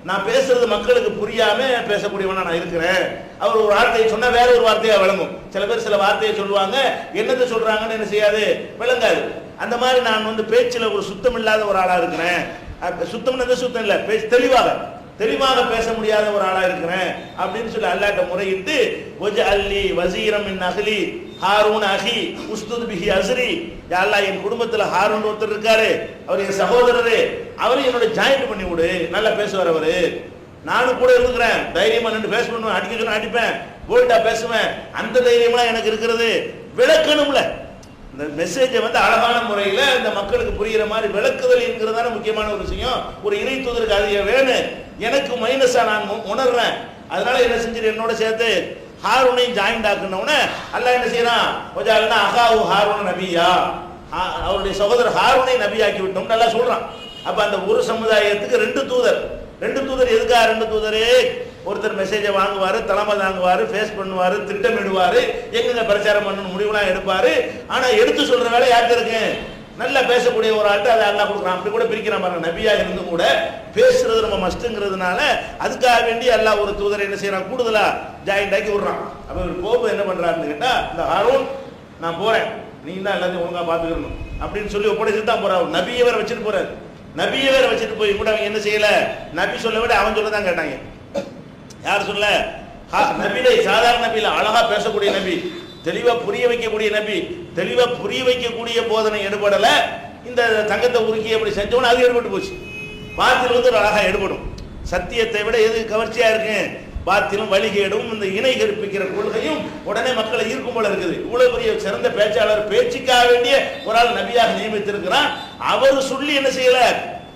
நான் பேசுறது மக்களுக்கு புரியாம பேசக்கூடியவனா நான் இருக்கிறேன். அவர் ஒரு வார்த்தையை சொன்னா வேற ஒரு வார்த்தையா விளங்கும். சில பேர் சில வார்த்தையை சொல்லுவாங்க, என்னத்தை சொல்றாங்கன்னு என்ன செய்யாது, விளங்காது. அந்த மாதிரி நான் வந்து பேச்சுல ஒரு சுத்தம் இல்லாத ஒரு ஆளா இருக்கிறேன். சுத்தம்னு சுத்தம் இல்ல, தெளிவாக பேச முடியாத ஒரு ஆளா இருக்கிறேன் அப்படின்னு சொல்லி அல்லாஹ்ட்ட முறையிட்டு, வஜஅல்லி வஸீரம் மின் அஹ்லி ஹாரூன் அஹி உஸ்துத் பிஹி அஸ்ரி, யா அல்லாஹ் என் குடும்பத்துல ஹாரூன் ஒருத்தர் இருக்காரு, அவர் என் சகோதரரு, அவரை என்னோட ஜாயிண்ட் பண்ணி விடு, நல்லா பேசுவார் அவரு, நானும் கூட இருக்கிறேன், தைரியமா நின்று பேச பண்ணுவேன், அடிக்க சொன்னா அடிப்பேன், போல்டா பேசுவேன், அந்த தைரியம்லாம் எனக்கு இருக்கிறது. விளக்கணும்ல, இந்த மெசேஜை வந்து அழகான முறையில் இந்த மக்களுக்கு புரிகிற மாதிரி விளக்குதல் என்கிறதான முக்கியமான ஒரு விஷயம். ஒரு இறை தூதருக்கு அது வேணும். எனக்கு மைனஸா நான் உணர்றேன், அதனால என்ன செஞ்சிரு, என்னோட சேர்த்து ஹாரூனையும் ஜாயிண்ட் ஆக்கணும்னு அல்லாஹ் என்ன செய்யறான், வஜஅல்னா அஹாஹு ஹாரூன நபியா, அவருடைய சகோதரர் ஹாரூனை நபியாக்கி விட்டோம் நல்லா சொல்றான். அப்ப அந்த ஒரு சமுதாயத்துக்கு 2 தூதர். 2 தூதர் எதுக்காக 2 தூதரு? ஒருத்தர் மெசேஜை வாங்குவாரு, தலைமை தாங்குவாரு, ஃபேஸ் பண்ணுவாரு, திட்டமிடுவாரு, எங்க பிரச்சாரம் பண்ணணும் முடிவுலாம் எடுப்பாரு. ஆனா எடுத்து சொல்ற வேலை யாருக்கு இருக்கு? நல்லா பேசக்கூடிய ஒரு ஆள்கிட்ட அதை அல்லாஹ் கொடுக்குறான். அப்படி கூட பிரிக்கிறான் பாருங்க. நபியா இருந்து கூட பேசுறது நம்ம மஸ்ட்ங்கிறதுனால அதுக்காக வேண்டி அல்லாஹ் ஒரு தூதரை என்ன செய்யறான், கூடுதலா ஜாயிண்ட் ஆக்கி விடுறான். அப்ப ஒரு கோபம் என்ன பண்றாருன்னு கேட்டா, இந்த ஹாரூன் நான் போறேன், நீ தான் எல்லாத்தையும் ஒழுங்கா பாத்துக்கணும் அப்படின்னு சொல்லி ஒப்படைச்சிட்டு தான் போறாரு. நபியை வேற வச்சுட்டு போறாரு. நபியை வேற வச்சுட்டு போய் கூட அவங்க என்ன செய்யல, நபி சொல்ல விட அவன் சொல்ல தான் கேட்டாங்க. யார் சொல்ல? நபியை சாதாரண நபியில அழகா பேசக்கூடிய நபி, தெளிவா புரிய வைக்கக்கூடிய நபி, தெளிவா புரிய வைக்கக்கூடிய போதனை எடுபடல. இந்த தங்கத்தை உருக்கி அப்படி செஞ்சோன்னு அது எடுபட்டு போச்சு. பாத்தில் வந்து அழகா எடுபடும். சத்தியத்தை விட எது கவர்ச்சியா இருக்கு? பாத்திலும் வழிகேடும் இந்த இணை கற்பிக்கிற கொள்கையும் உடனே மக்களை ஈர்க்கும் போல இருக்குது. இவ்வளவு பெரிய சிறந்த பேச்சாளர், பேச்சுக்காக வேண்டிய ஒரு ஆள் நபியாக நியமித்திருக்கிறான். அவர் சொல்லி என்ன செய்யல,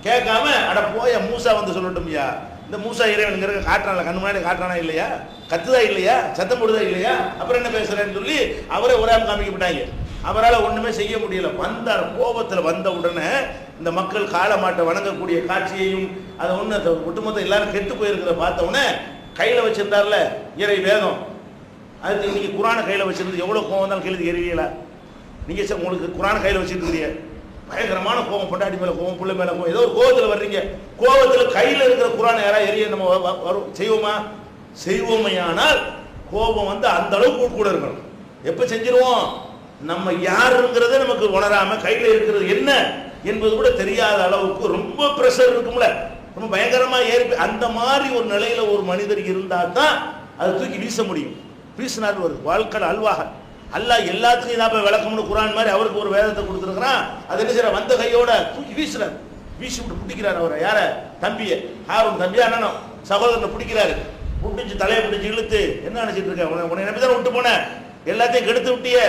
கேட்காம அட போய மூசா வந்து சொல்லட்டும். யா இந்த மூசா இறைவனுங்கிற காட்டுறான்ல, கண்ணு முன்னாடி காட்டுறானா இல்லையா, கத்துதா இல்லையா, சத்தம் போடுதா இல்லையா, அப்புறம் என்ன பேசுறேன்னு சொல்லி அவரே உரையாம காமிக்கப்பட்டாங்க. அவரால் ஒண்ணுமே செய்ய முடியல. வந்தார், கோபத்தில் வந்த உடனே இந்த மக்கள் காளமாட்டை வணங்கக்கூடிய காட்சியையும் அதை ஒன்று ஒட்டுமொத்த எல்லாரும் கெட்டு போயிருக்கிறத பார்த்த உடனே கையில் வச்சிருந்தார்ல இறை வேதம், அது இன்னைக்கு குரானை கையில் வச்சிருந்து எவ்வளோ கோவம் வந்தாலும் கேள்வி எரியலா? நீங்கள் உங்களுக்கு குரானை கையில் வச்சுருக்கிறீங்க, பயங்கரமான கோவம், பொண்டாட்டி மேலே கோவம், பிள்ளை மேலே கோவம், ஏதோ ஒரு கோவத்தில் வர்றீங்க, கோவத்தில் கையில் இருக்கிற குரானை யாராவது எரிய நம்ம வரும் செய்வோமா? செய்வோமையானால் கோபம் வந்து அந்த அளவுக்கு கூட இருக்கணும். எப்போ செஞ்சிருவோம்? நம்ம யாருங்கிறத நமக்கு உணராம கையில் இருக்கிறது என்ன என்பது கூட தெரியாத அளவுக்கு ரொம்ப ப்ரெஷர் இருக்கும்ல, ரொம்ப பயங்கரமா ஏற்பி அந்த மாதிரி ஒரு நிலையில ஒரு மனிதர் இருந்தா தான் அதை தூக்கி வீச முடியும். வீசினார் ஒரு வாழ்க்கை அல்வாக அல்லாஹ் எல்லாத்துக்கும் தான் போய் விளக்கம்னு குரான் மாதிரி அவருக்கு ஒரு வேதத்தை கொடுத்துருக்கிறான். அது என்ன செய்யற, வந்த கையோட தூக்கி வீசுறாரு, வீசி விட்டு பிடிக்கிறார். அவரை யார? தம்பியை, ஹாரூன் தம்பியா அண்ணனும் சகோதரனை பிடிக்கிறாரு. பிடிச்சி தலையை பிடிச்சி இழுத்து, என்ன நினைச்சிட்டு இருக்க, உன்னை நம்பிதான் விட்டு போன, எல்லாத்தையும் கெடுத்து விட்டிய.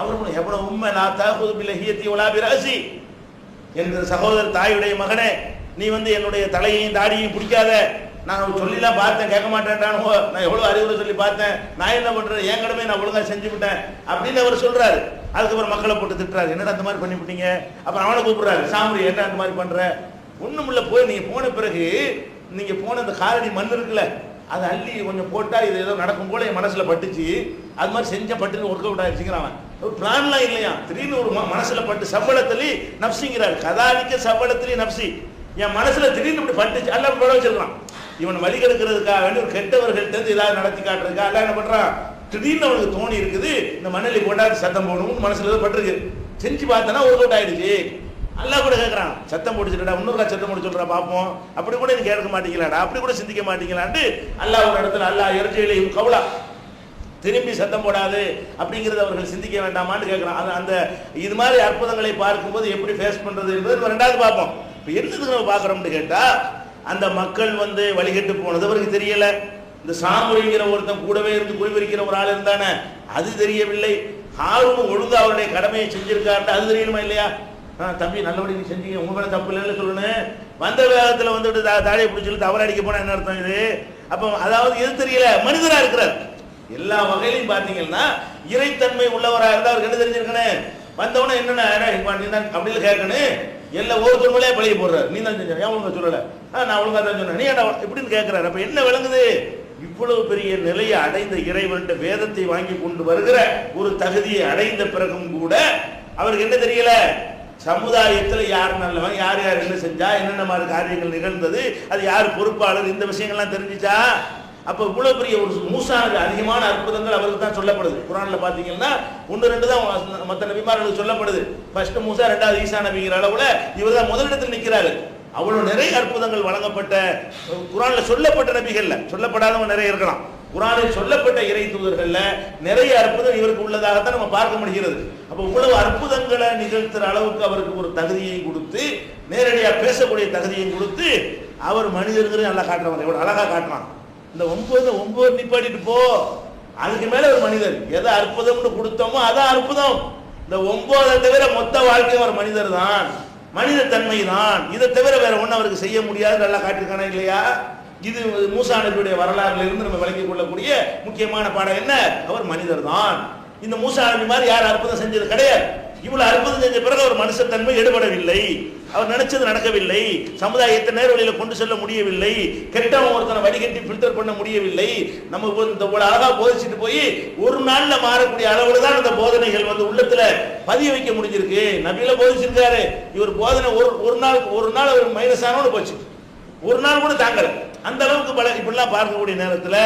அவரு எவ்வளவு உண்மை, நான் தாகுது பிள்ளை ஹியத்தி ஒலாபி ராசி, என்ற சகோதரர் தாயுடைய மகனே, நீ வந்து என்னுடைய தலையையும் தாடியையும் பிடிக்காத, நான் சொல்லிலாம் பார்த்தேன் கேட்க மாட்டேன்டானோ, நான் எவ்வளவு அறிவுரை சொல்லி பார்த்தேன், நான் என்ன பண்றேன், என் கடமை நான் ஒழுங்கா செஞ்சு விட்டேன் அப்படின்னு அவர் சொல்றாரு. அதுக்கப்புறம் மக்களை போட்டு திட்டுறாரு, என்னடா அந்த மாதிரி பண்ணிவிட்டீங்க. அப்புறம் அவனை கூப்பிடுறாரு, சாமுரி என்ன அந்த மாதிரி பண்ற, ஒண்ணும் இல்ல, போய் நீங்க போன பிறகு நீங்க போன அந்த காலடி மண் இருக்குல்ல, அதை அள்ளி கொஞ்சம் போட்டா இது ஏதோ நடக்கும் போல என் மனசுல பட்டுச்சு, அது மாதிரி செஞ்ச பட்டுன்னு ஒர்க் அவுட் ஆயிடுச்சுங்கிறான். ஒரு பிளான்லாம் இல்லையா, திடீர்னு ஒரு மனசுல பட்டு சவ்வளத்திலே நப்சிங்கிறார். கதாலிக்க சவ்வளத்திலே நப்சி, என் மனசுல திடீர்னு இப்படி பட்டுச்சு. அல்ல பட வச்சிருக்கான். இவன் வழி கெடுக்கிறதுக்காக வேண்டி ஒரு கெட்டவர்கள்ட்ட ஏதாவது நடத்தி காட்டுறதுக்கா அல்ல என்ன பண்றான், திடீர்னு அவனுக்கு தோணி இருக்குது இந்த மண்ணலி போட்டா சத்தம் போடணும்னு மனசுல ஏதோ பட்டிருக்கு. செஞ்சு பார்த்தனா ஒர்க் அவுட் ஆயிடுச்சு. அல்லாஹ் கூட கேட்கறான், சத்தம் போட்டுச்சுடா, இன்னொரு சத்தம் போட்டு சொல்றா பாப்போம், அப்படி கூட நீ கேட்க மாட்டீங்களாடா, அப்படி கூட சிந்திக்க மாட்டீங்களான்னு அல்லாஹ் ஒரு இடத்துல அல்லாஹ் இறைச்சியிலையும் கவுலா திரும்பி சத்தம் போடாது அப்படிங்கிறத அவர்கள் சிந்திக்க வேண்டாமான்னு கேட்கறான். அந்த இது மாதிரி அற்புதங்களை பார்க்கும்போது எப்படி ஃபேஸ் பண்றது என்பது ரெண்டாவது பார்ப்போம். இப்போ என்னதுக்கு நம்ம பார்க்குறோம்னு கேட்டா, அந்த மக்கள் வழிகட்டு போனது அவருக்கு தெரியல. இந்த சாமுரைங்கிற ஒருத்தன் கூடவே இருந்து குறிவிரிக்கிற ஒரு ஆள் இருந்தானே, அது தெரியவில்லை. ஹாரூன் ஒழுங்கா அவருடைய கடமையை செஞ்சிருக்காருன்னு அது தெரியணுமா இல்லையா? தம்பி நல்லபடி நீ செஞ்சீங்க, உங்க மேல தப்பு இல்லைன்னு சொல்லணும். வந்த வேகத்தில் தாழையை பிடிச்சிட்டு தவறு அடிக்க போனா என்ன அர்த்தம் இது? அப்போ அதாவது எது தெரியல, மனிதரா இருக்கிறார். எல்லா வகையிலையும் பார்த்தீங்கன்னா இறைத்தன்மை உள்ளவராக இருந்தால் அவருக்கு என்ன தெரிஞ்சிருக்கணும், வந்தவன என்னென்ன நீ தான் அப்படின்னு கேட்கணும். எல்லாம் ஒவ்வொரு மேலே பழகி போடுறாரு, நீ தான் செஞ்ச, ஏன் ஒழுங்கா சொல்லலை, நான் ஒழுங்கா தான் சொன்னேன், நீ ஏன்டா இப்படின்னு கேட்கிறாரு. அப்ப என்ன விளங்குது, இவ்வளவு பெரிய நிலையை அடைந்த இறைவன்ட்ட வேதத்தை வாங்கி கொண்டு வருகிற ஒரு தகுதியை அடைந்த பிறகும் கூட அவருக்கு என்ன தெரியல, சமுதாயத்தில் யார் நல்லவன், யார் யார் என்ன செஞ்சா, என்னென்ன மாதிரி காரியங்கள் நிகழ்ந்தது, அது யார் பொறுப்பாளர், இந்த விஷயங்கள்லாம் தெரிஞ்சிச்சா? அப்போ இவ்வளவு பெரிய ஒரு மூசாவுக்கு அதிகமான அற்புதங்கள் அவருக்கு தான் சொல்லப்படுது. குர்ஆன்ல பார்த்தீங்கன்னா 1-2 தான் மற்ற நபிமார்களுக்கு சொல்லப்படுது. ஃபர்ஸ்ட் மூசா, 2வது ஈசா நபிங்கிற அளவுல இவர் தான் முதலிடத்தில் நிற்கிறாரு. அவ்வளவு நிறைய அற்புதங்கள் வழங்கப்பட்ட குர்ஆன்ல சொல்லப்பட்ட நபிகள்ல, சொல்லப்படாதவங்க நிறைய இருக்கலாம். குர்ஆனில் சொல்லப்பட்ட இறை தூதர்கள்ல நிறைய அற்புதம் இவருக்கு உள்ளதாகத்தான் நம்ம பார்க்க முடிகிறது. அப்போ இவ்வளவு அற்புதங்களை நிகழ்த்துற அளவுக்கு அவருக்கு ஒரு தகுதியை கொடுத்து, நேரடியாக பேசக்கூடிய தகுதியை கொடுத்து, அவர் மனிதர்கள் நல்லா காட்டுறவங்க எவ்வளவு அழகா காட்டுறான். இந்த 9 நிப்பாட்டிட்டு போ, அதுக்கு மேல ஒரு மனிதர். எதை அற்புதம்னு கொடுத்தோமோ அதான் அற்புதம். இந்த 9 தவிர மொத்த வாழ்க்கையும் ஒரு மனிதர் தான், மனித தன்மை தான். இதை தவிர வேற ஒன்றும் அவருக்கு செய்ய முடியாது, நல்லா காட்டிருக்கானே இல்லையா? இது மூசா நபியுடைய வரலாறுல இருந்து நம்ம விளங்கிக் கொள்ளக்கூடிய முக்கியமான பாடம் என்ன, அவர் மனிதர் தான். இந்த மூசா நபி மாதிரி யார் அற்புதம் செஞ்சது கிடையாது. இவ்வளவு அற்புதம் செஞ்ச பிறகு அவர் மனுஷத்தன்மை எடுபடவில்லை, அவர் நினைச்சது நடக்கவில்லை, சமுதாயத்தை நேர்வழியில கொண்டு செல்ல முடியவில்லை, கெட்டவன் ஒருத்தனை வடிகட்டி ஃபில்டர் பண்ண முடியவில்லை. நம்ம இந்த அழகா போதிச்சுட்டு போய் ஒரு நாள்ல மாறக்கூடிய அளவுல தான் இந்த போதனைகள் உள்ளத்துல பதிய வைக்க முடிஞ்சிருக்கு. நபியில போதிச்சிருக்காரு, இவர் போதனை ஒரு நாள் அவர் மைனஸ் ஆனோன்னு போச்சு, ஒரு நாள் கூட தாங்கல. அந்த அளவுக்கு இப்படிலாம் பார்க்கக்கூடிய நேரத்துல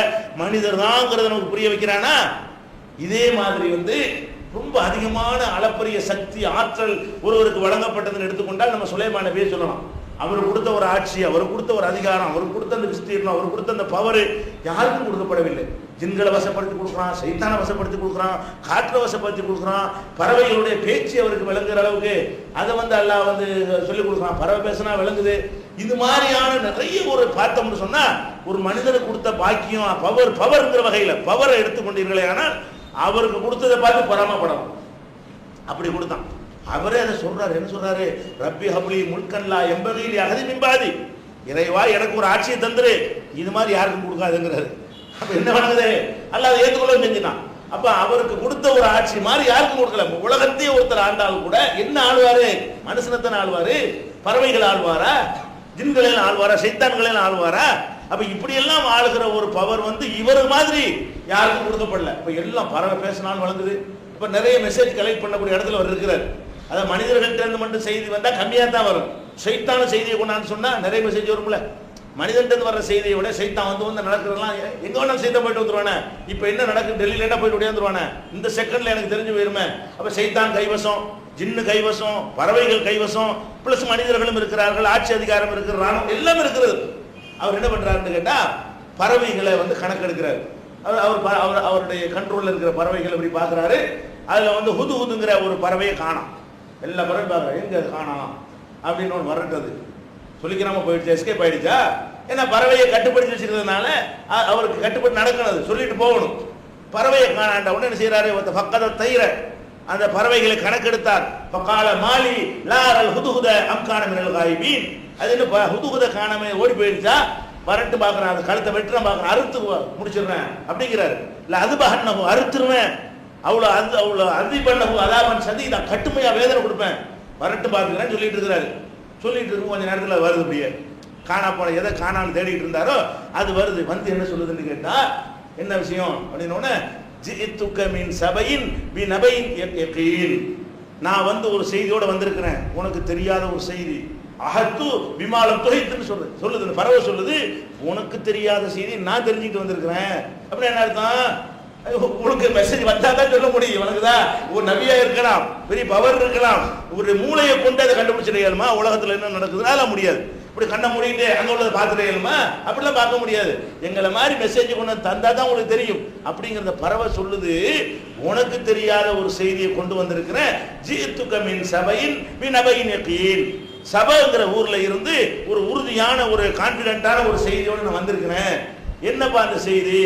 மனிதர் தான்ங்கிறத நமக்கு புரிய வைக்கிறானா? இதே மாதிரி ரொம்ப அதிகமான அளப்பரிய சக்தி ஆற்றல் ஒருவருக்கு வழங்கப்பட்டதுன்னு எடுத்துக்கொண்டால் நம்ம சுலைமான் நபியை சொல்லலாம். அவர் கொடுத்த ஒரு ஆட்சி, அவர் கொடுத்த ஒரு அதிகாரம், அவர் கொடுத்த அந்த விஸ்தீர்ணம், அவர் கொடுத்த அந்த பவர் யாருக்கும் கொடுக்கப்படவில்லை. ஜின்களை வசப்படுத்தி கொடுக்குறான், சைத்தானை வசப்படுத்தி கொடுக்குறான், காற்றை வசப்படுத்தி கொடுக்குறான், பறவைகளுடைய பேச்சு அவருக்கு விளங்குற அளவுக்கு அதை அல்லாஹ் சொல்லிக் கொடுக்குறான். பறவை பேசினா விளங்குது. இது மாதிரியான நிறைய ஒரு பார்த்தோம்னு சொன்னா ஒரு மனிதனுக்கு கொடுத்த பாக்கியம் பவர்ங்கிற வகையில பவரை எடுத்துக்கொண்டீர்களே, ஆனால் அவருக்கு கொடுத்ததை பார்த்து பொறாமப்படணும். அப்படி கொடுத்தான். அவரே அதை சொல்றாரு. என்ன சொல்றாரு? ரப்பி ஹப்லி முல்கன்லா எம்பகீலி அஹதி மின் பாதி, இறைவா எனக்கு ஒரு ஆட்சியை தந்துரு, இது மாதிரி யாருக்கும் கொடுக்காதுங்கிறாரு. அப்ப என்ன பண்ணுது, அல்லாஹ் அதை ஏற்றுக்கொள்ள செஞ்சுட்டான். அப்ப அவருக்கு கொடுத்த ஒரு ஆட்சி மாதிரி யாருக்கும் கொடுக்கல. உலகத்தையே ஒருத்தர் ஆண்டாலும் கூட என்ன ஆழ்வாரு, மனுஷனத்தன் ஆழ்வாரு, பறவைகள் ஆழ்வாரா, ஜின்களில் ஆழ்வாரா, சைத்தான்களில் ஆழ்வாரா? அப்ப இப்படி எல்லாம் ஆளுகிற ஒரு பவர் இவர் மாதிரி யாருக்கும் கொடுக்கப்படல. இப்ப எல்லாம் பறவை பேசினாலும் வழங்குது. இப்ப நிறைய மெசேஜ் கலெக்ட் பண்ணக்கூடிய இடத்துல அவர் இருக்கிறார். அதாவது மனிதர்கள்ட்ட இருந்து மட்டும் செய்தி வந்தா கம்மியா தான் வரும். சைத்தான செய்தியை கொண்டான்னு சொன்னா நிறைய மெசேஜ் வரும்ல. மனிதன்ட்டு வர்ற செய்தியை விட சைத்தான் நடக்கிறதெல்லாம் எங்க வேணாலும் சைத்தான் போயிட்டு வந்துருவானே. இப்ப என்ன நடக்குது, டெல்லியில போயிட்டு வந்துருவானே, இந்த செகண்ட்ல எனக்கு தெரிஞ்சு போயிருமே. அப்ப சைத்தான் கைவசம், ஜின்னு கைவசம், பறவைகள் கைவசம், பிளஸ் மனிதர்களும் இருக்கிறார்கள், ஆட்சி அதிகாரம் இருக்கிறாங்க, எல்லாம் இருக்கிறது. அவர் என்ன பண்றாருன்னு கேட்டா பறவைகளை கணக்கெடுக்கிறார். அவருடைய கண்ட்ரோல்ல இருக்கிற பறவைகள் எப்படி பாக்குறாரு. அதுல ஹுதுங்கிற ஒரு பறவையை காணாம். எல்லா பறவை பாக்குறாரு, எங்க காணாம் அப்படின்னு ஒன்று வரட்டது சொல்லிக்கிறாம போயிடுச்சு, எஸ்கேப் ஆயிடுச்சா. ஏன்னா பறவையை கட்டுப்படுத்தி வச்சிருக்கிறதுனால அவருக்கு கட்டுப்பட்டு நடக்கணும், சொல்லிட்டு போகணும். பறவையை காணாண்ட உடனே என்ன செய்யறாரு, பக்கத்தை தயிர அந்த பறவைகளை கணக்கெடுத்தார். பக்கால மாலி லாரல் ஹுதுஹுத அம்கான மினல் காயிபீன், அது என்ன ஹுதுஹுத காணாம ஓடி போயிடுச்சா, வரட்டு பாக்குறான், அந்த கழுத்தை வெட்டுறான், பாக்குறேன், அறுத்து முடிச்சிடுறேன் அப்படிங்கிறாரு. இல்ல அது பகன்னஹு, அறுத்துருவேன், அவ்வளவு அதி பண்ணஹு அதாவன் சதீதா, கட்டுமையா வேதனை கொடுப்பேன், வரட்டு பாக்குறேன்னு சொல்லிட்டு இருக்கிறாரு. சொல்லிட்டு இருக்கும் கொஞ்ச நேரத்தில் வருது, அப்படியே காணா போன எதை காணான்னு தேடிட்டு இருந்தாரோ அது வருது. வந்து என்ன சொல்லுதுன்னு கேட்டா என்ன விஷயம் அப்படின்னு, ஜிஇத்துக மின் சபையின் பிநபையின் யகீன், நான் வந்து ஒரு செய்தியோட வந்திருக்கிறேன், உனக்கு தெரியாத ஒரு செய்தி. அஹத்து விமாலம் தொகைத்துன்னு சொல்லுது பறவை சொல்லுது, உனக்கு தெரியாத செய்தி நான் தெரிஞ்சுக்கிட்டு வந்திருக்கிறேன். அப்படின்னு என்ன அர்த்தம்? உனக்கு மெசேஜ் வந்தா தான் சொல்ல முடியும். உனக்கு தான் ஒரு நபியா இருக்கலாம், பெரிய பவர் இருக்கலாம், ஒரு மூளையை கொண்டு அதை கண்டுபிடிச்சிடையாலுமா உலகத்துல என்ன நடக்குதுனால முடியாது. இப்படி கண்ணை மூடிட்டு அங்க உள்ளதை பார்த்துடையாலுமா அப்படிலாம் பார்க்க முடியாது. எங்களை மாதிரி மெசேஜ் கொண்டு தந்தா தான் உங்களுக்கு தெரியும் அப்படிங்கிறத பறவை சொல்லுது. உனக்கு தெரியாத ஒரு செய்தியை கொண்டு வந்திருக்கிறேன். ஜிஇத்துக மின் சபையின் பிநபையின் யகீன், சபைங்கிற ஊர்ல இருந்து ஒரு உறுதியான ஒரு கான்பிடென்ட்டான ஒரு செய்தியோடு நான் வந்திருக்கிறேன். என்னப்பா அந்த செய்தி?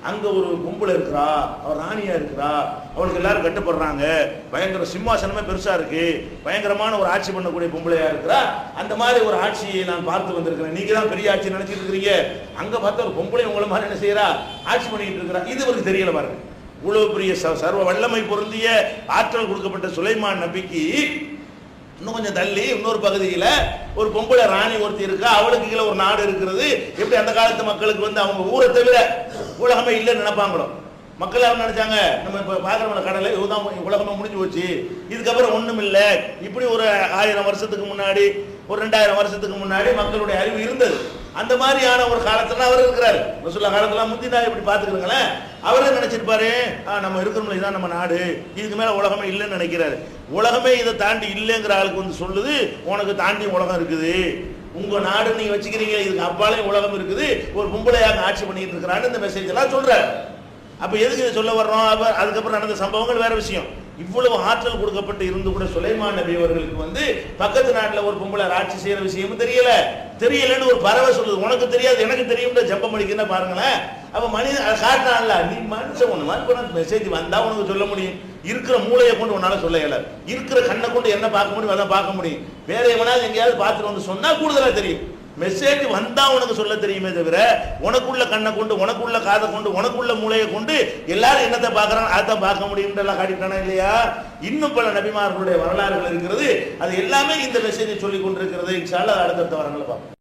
அங்க ஒரு கும்பல இருக்கிறா, அவர் ராணியா இருக்கிறா, அவளுக்கு எல்லாரும் கட்டுப்படுறாங்க, பயங்கர சிம்மாசனமே பெருசா இருக்கு, பயங்கரமான ஒரு ஆட்சி பண்ணக்கூடிய பொம்பளையா இருக்கிறா. அந்த மாதிரி ஒரு ஆட்சியை நான் பார்த்து வந்திருக்கிறேன். நீங்க தான் பெரிய ஆட்சி நினைச்சிட்டு இருக்கிறீங்க, அங்க பார்த்தா ஒரு பொம்பளை உங்களை மாதிரி என்ன செய்யறா, ஆட்சி பண்ணிட்டு இருக்கிறா. இது அவருக்கு தெரியல பாருங்க. இவ்வளவு பெரிய சர்வ வல்லமை பொருந்திய ஆற்றல் கொடுக்கப்பட்ட சுலைமான் நபிக்கு இன்னும் கொஞ்சம் தள்ளி இன்னொரு பகுதியில் ஒரு பொம்பளை ராணி ஒருத்தி இருக்கா, அவளுக்கு கீழே ஒரு நாடு இருக்கிறது. எப்படி அந்த காலத்து மக்களுக்கு வந்து அவங்க ஊரை தவிர உலகமே இல்லைன்னு நினைப்பாங்களோ, மக்கள் அவங்க நினைச்சாங்க நம்ம இப்போ பார்க்குற கடலை இதுதான் உலகமே முடிஞ்சு போச்சு, இதுக்கப்புறம் ஒன்றும் இல்லை. இப்படி ஒரு 1000 வருஷத்துக்கு முன்னாடி, ஒரு 2000 வருஷத்துக்கு முன்னாடி மக்களுடைய அறிவு இருந்தது. அந்த மாதிரியான ஒரு காலத்துல அவர் இருக்கிறாரு. ரசூலுல்லாஹ் காலத்துல முந்தினா இப்படி பார்த்துக்கிறீங்களேன், அவரே நினைச்சிருப்பாரு நம்ம இருக்கிறோம்ல இதுதான் நம்ம நாடு, இதுக்கு மேல உலகமே இல்லைன்னு நினைக்கிறாரு. உலகமே இதை தாண்டி இல்லைங்கிற ஆளுக்கு வந்து சொல்லுது, உனக்கு தாண்டி உலகம் இருக்குது, உங்க நாடு நீங்க வச்சுக்கிறீங்க, இதுக்கு அப்பாலே உலகம் இருக்குது, ஒரு பொம்பளையாக ஆட்சி பண்ணிட்டு இருக்கிறான்னு இந்த மெசேஜ் எல்லாம் சொல்றாரு. அப்ப எதுக்கு இதை சொல்ல வர்றோம்? அதுக்கப்புறம் நடந்த சம்பவங்கள் வேற விஷயம். இவ்வளவு ஆற்றல் கொடுக்கப்பட்டு இருந்து கூட சுலைமான் நபி அவர்களுக்கு வந்து பக்கத்து நாட்டில் ஒரு பொம்பளை ஆட்சி செய்யற விஷயமும் தெரியலன்னு ஒரு பறவை சொல்லுது. உனக்கு தெரியாது எனக்கு தெரியும் ஜம்பம் அடிக்குன்னா பாருங்களேன். அப்ப மனிதன் காட்டினான்ல, நீ மனுஷன் ஒண்ணு மாதிரி மெசேஜ் வந்தா உனக்கு சொல்ல முடியும். இருக்கிற மூளையை கொண்டு உன்னால சொல்ல இயல, இருக்கிற கண்ணை கொண்டு என்ன பார்க்க முடியும் அதான் பார்க்க முடியும். வேற எவனாவது எங்கேயாவது பார்த்துட்டு வந்து சொன்னா கூடுதலா தெரியும். மெசேஜ் வந்தா உனக்கு சொல்ல தெரியுமே தவிர உனக்குள்ள கண்ணை கொண்டு, உனக்குள்ள காதை கொண்டு, உனக்குள்ள மூளையை கொண்டு எல்லாரும் என்னத்தை பார்க்கறாங்க அதான் பார்க்க முடியும் எல்லாம் காட்டிட்டானா இல்லையா? இன்னும் பல நபிமார்களுடைய வரலாறுகள் இருக்கிறது. அது எல்லாமே இந்த மெசேஜை சொல்லி கொண்டிருக்கிறது. இன்ஷா அல்லாஹ் அடுத்தடுத்த வரங்களை பார்ப்போம்.